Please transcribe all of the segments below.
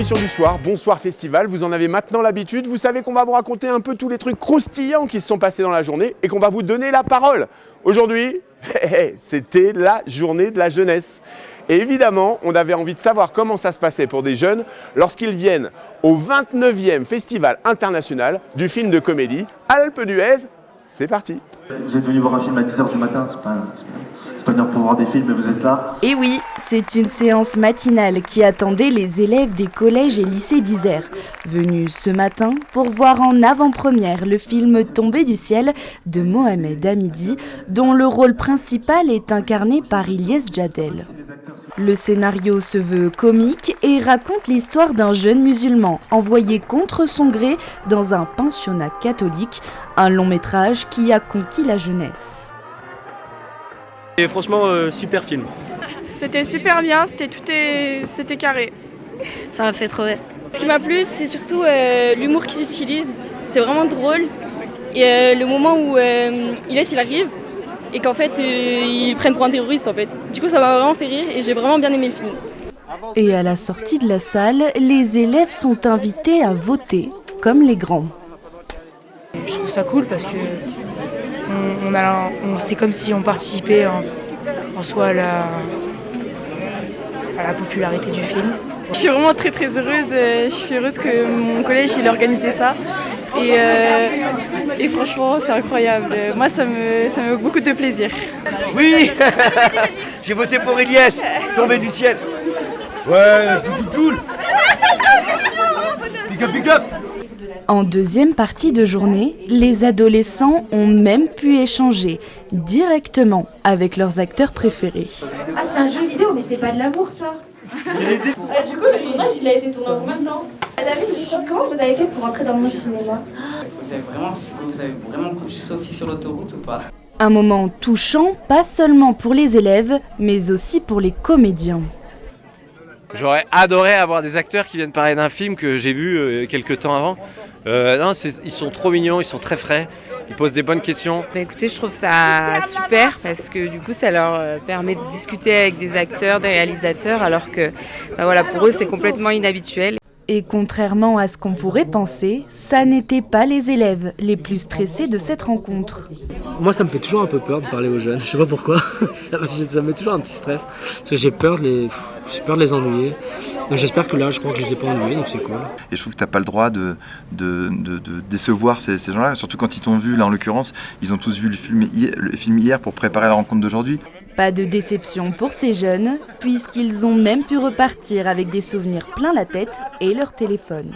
l'émission du soir, Bonsoir Festival, vous en avez maintenant l'habitude, vous savez qu'on va vous raconter un peu tous les trucs croustillants qui se sont passés dans la journée et qu'on va vous donner la parole. Aujourd'hui, c'était la journée de la jeunesse. Et évidemment, on avait envie de savoir comment ça se passait pour des jeunes lorsqu'ils viennent au 29e Festival international du film de comédie Alpe d'Huez. C'est parti. Vous êtes venu voir un film à 10h du matin, c'est pas une heure pour voir des films, mais vous êtes là. Et oui, c'est une séance matinale qui attendait les élèves des collèges et lycées d'Isère, venus ce matin pour voir en avant-première le film Tombé du ciel de Mohamed Hamidi, dont le rôle principal est incarné par Ilyes Djadel. Le scénario se veut comique et raconte l'histoire d'un jeune musulman envoyé contre son gré dans un pensionnat catholique, un long métrage qui a conquis la jeunesse. Et franchement, super film. C'était super bien, c'était carré. Ça m'a fait trop rire. Ce qui m'a plu, c'est surtout l'humour qu'ils utilisent. C'est vraiment drôle. Et le moment où il arrive et qu'en fait, ils prennent pour un terroriste en fait. Du coup, ça m'a vraiment fait rire et j'ai vraiment bien aimé le film. Et à la sortie de la salle, les élèves sont invités à voter, comme les grands. Je trouve ça cool parce que c'est comme si on participait en soi à la popularité du film. Je suis vraiment très très heureuse. Je suis heureuse que mon collège il a organisé ça. Et franchement, c'est incroyable. Moi, ça me beaucoup de plaisir. Oui. J'ai voté pour Ilyes, Tombé du ciel. Ouais, tout. Pick up. En deuxième partie de journée, les adolescents ont même pu échanger directement avec leurs acteurs préférés. Ah, c'est un jeu vidéo, mais c'est pas de l'amour, ça. Du coup, le tournage, il a été tourné en combien de temps? J'avais une question, comment vous avez fait pour entrer dans le monde du cinéma? Vous avez vraiment connu Sophie sur l'autoroute ou pas? Un moment touchant, pas seulement pour les élèves, mais aussi pour les comédiens. J'aurais adoré avoir des acteurs qui viennent parler d'un film que j'ai vu quelques temps avant. Ils sont trop mignons, ils sont très frais, ils posent des bonnes questions. Écoutez, je trouve ça super parce que du coup, ça leur permet de discuter avec des acteurs, des réalisateurs, alors que pour eux, c'est complètement inhabituel. Et contrairement à ce qu'on pourrait penser, ça n'était pas les élèves les plus stressés de cette rencontre. Moi, ça me fait toujours un peu peur de parler aux jeunes. Je sais pas pourquoi. Ça me met toujours un petit stress. Parce que j'ai peur de les ennuyer. Donc j'espère que là, je crois que je les ai pas ennuyés, donc c'est cool. Et je trouve que t'as pas le droit de décevoir ces gens-là. Surtout quand ils t'ont vu, là en l'occurrence, ils ont tous vu le film hier pour préparer la rencontre d'aujourd'hui. Pas de déception pour ces jeunes, puisqu'ils ont même pu repartir avec des souvenirs plein la tête et leur téléphone.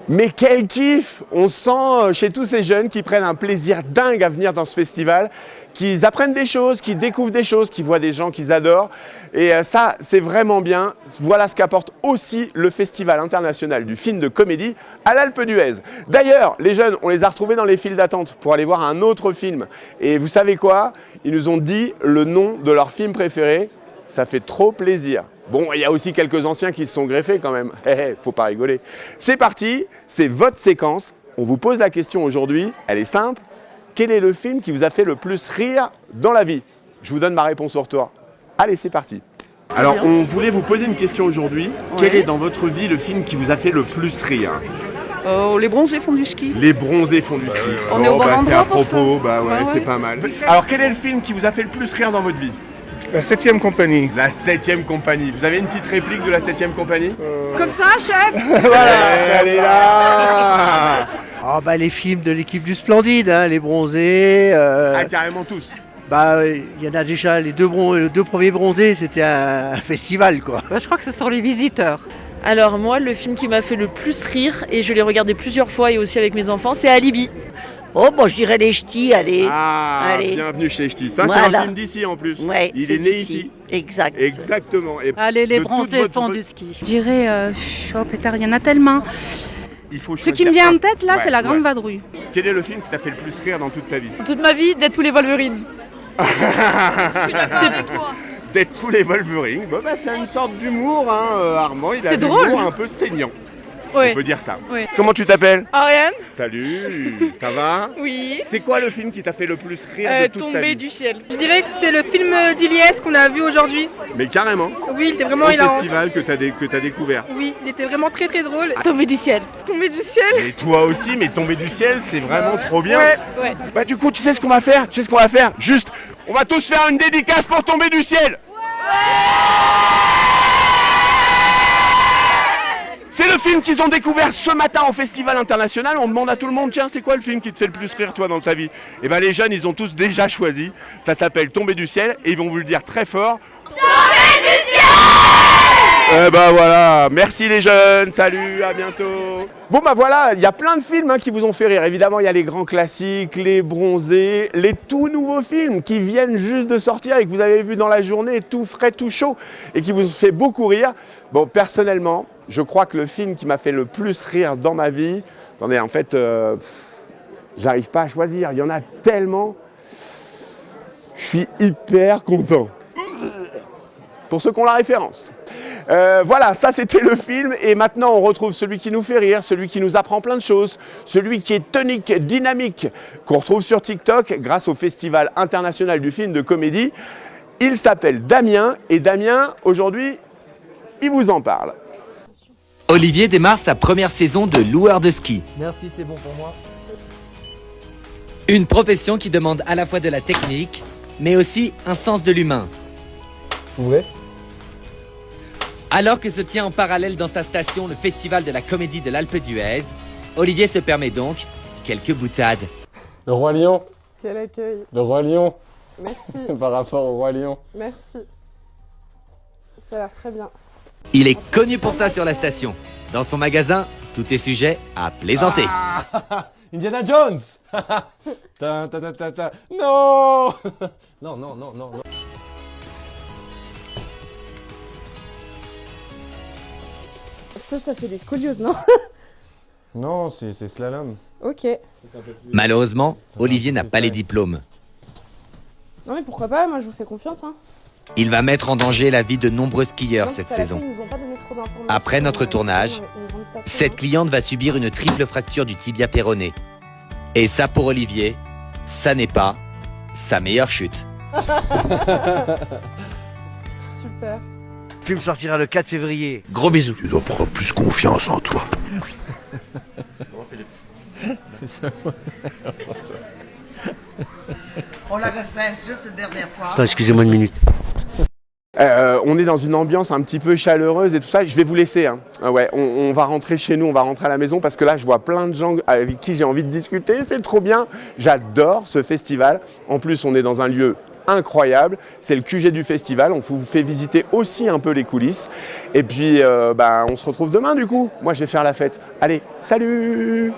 Mais quel kiff! On sent chez tous ces jeunes qui prennent un plaisir dingue à venir dans ce festival, qu'ils apprennent des choses, qu'ils découvrent des choses, qu'ils voient des gens qu'ils adorent. Et ça, c'est vraiment bien. Voilà ce qu'apporte aussi le Festival international du film de comédie à l'Alpe d'Huez. D'ailleurs, les jeunes, on les a retrouvés dans les files d'attente pour aller voir un autre film. Et vous savez quoi? Ils nous ont dit le nom de leur film préféré. Ça fait trop plaisir. Bon, il y a aussi quelques anciens qui se sont greffés quand même. Faut pas rigoler. C'est parti, c'est votre séquence. On vous pose la question aujourd'hui, elle est simple. Quel est le film qui vous a fait le plus rire dans la vie? Je vous donne ma réponse au retour. Allez, c'est parti. Alors, on voulait vous poser une question aujourd'hui. Ouais. Quel est dans votre vie le film qui vous a fait le plus rire? Les bronzés font du ski. Les bronzés font du ski. On est au bon endroit c'est à pour ça. propos, c'est pas mal. Alors, quel est le film qui vous a fait le plus rire dans votre vie? La 7e compagnie. La 7e compagnie. Vous avez une petite réplique de la 7e compagnie? Comme ça, chef. Voilà, elle est là. Les films de l'équipe du Splendide, hein, les bronzés. Carrément tous. Il y en a déjà les deux premiers bronzés, c'était un festival quoi. Je crois que ce sont les visiteurs. Alors moi, le film qui m'a fait le plus rire, et je l'ai regardé plusieurs fois et aussi avec mes enfants, c'est Alibi. Je dirais les ch'tis, allez. Allez. Bienvenue chez les ch'tis. Ça, c'est un film d'ici en plus. Ouais, il est né ici. Exact. Exactement. Et allez, les bronzés font du ski. Je dirais, pétard, il y en a tellement. Ce qui me vient en tête là, c'est La Grande Vadrouille. Quel est le film qui t'a fait le plus rire dans toute ta vie? Toute ma vie, Deadpool et Wolverine. C'est quoi? Deadpool et Wolverine, c'est une sorte d'humour, hein, Armand. Il a un humour un peu saignant. Ouais. On peut dire ça. Ouais. Comment tu t'appelles? Ariane. Salut, ça va? Oui. C'est quoi le film qui t'a fait le plus rire de toute ta Tombé vie? du ciel. Je dirais que c'est le film d'Iliès qu'on a vu aujourd'hui. Mais carrément. Oui, il était vraiment Au hilarant. festival que t'as découvert. Oui, il était vraiment très très drôle. Tombé du ciel. Tombé du ciel. Et toi aussi, mais tomber du ciel, c'est vraiment trop bien. Ouais. Bah du coup, tu sais ce qu'on va faire? Juste, on va tous faire une dédicace pour Tomber du ciel. C'est le film qu'ils ont découvert ce matin au Festival International. On demande à tout le monde, tiens, c'est quoi le film qui te fait le plus rire, toi, dans ta vie? Et ben les jeunes, ils ont tous déjà choisi. Ça s'appelle Tomber du ciel et ils vont vous le dire très fort. Tomber du ciel! Eh ben voilà, merci les jeunes, salut, à bientôt. Bon bah voilà, il y a plein de films qui vous ont fait rire. Évidemment, il y a les grands classiques, les bronzés, les tout nouveaux films qui viennent juste de sortir et que vous avez vu dans la journée, tout frais, tout chaud, et qui vous fait beaucoup rire. Bon, personnellement, je crois que le film qui m'a fait le plus rire dans ma vie, attendez, en fait, j'arrive pas à choisir, il y en a tellement. Je suis hyper content. Pour ceux qui ont la référence. Voilà, ça c'était le film et maintenant on retrouve celui qui nous fait rire, celui qui nous apprend plein de choses, celui qui est tonique, dynamique, qu'on retrouve sur TikTok grâce au Festival International du film de comédie. Il s'appelle Damien et Damien, aujourd'hui, il vous en parle. Olivier démarre sa première saison de loueur de ski. Merci, c'est bon pour moi. Une profession qui demande à la fois de la technique, mais aussi un sens de l'humain. Ouvrez. Alors que se tient en parallèle dans sa station le Festival de la Comédie de l'Alpe d'Huez, Olivier se permet donc quelques boutades. Le Roi Lion. Quel accueil. Le Roi Lion. Merci. Par rapport au Roi Lion. Merci. Ça a l'air très bien. Il est connu pour ça sur la station. Dans son magasin, tout est sujet à plaisanter. Indiana Jones. Non. Non. Ça fait des scolioses, non? Non, c'est slalom. Ok. Malheureusement, Olivier n'a pas les diplômes. Non mais pourquoi pas, moi je vous fais confiance. Il va mettre en danger la vie de nombreux skieurs cette saison. Après notre tournage, cette cliente va subir une triple fracture du tibia péroné. Et ça pour Olivier, ça n'est pas sa meilleure chute. Super. Le film sortira le 4 février. Gros bisous. Tu dois prendre plus confiance en toi. On l'a refait juste la dernière fois. Attends, excusez-moi une minute. On est dans une ambiance un petit peu chaleureuse et tout ça. Je vais vous laisser. Ouais, on va rentrer chez nous, on va rentrer à la maison parce que là, je vois plein de gens avec qui j'ai envie de discuter. C'est trop bien. J'adore ce festival. En plus, on est dans un lieu incroyable. C'est le QG du festival. On vous fait visiter aussi un peu les coulisses. Et puis, on se retrouve demain du coup. Moi, je vais faire la fête. Allez, salut!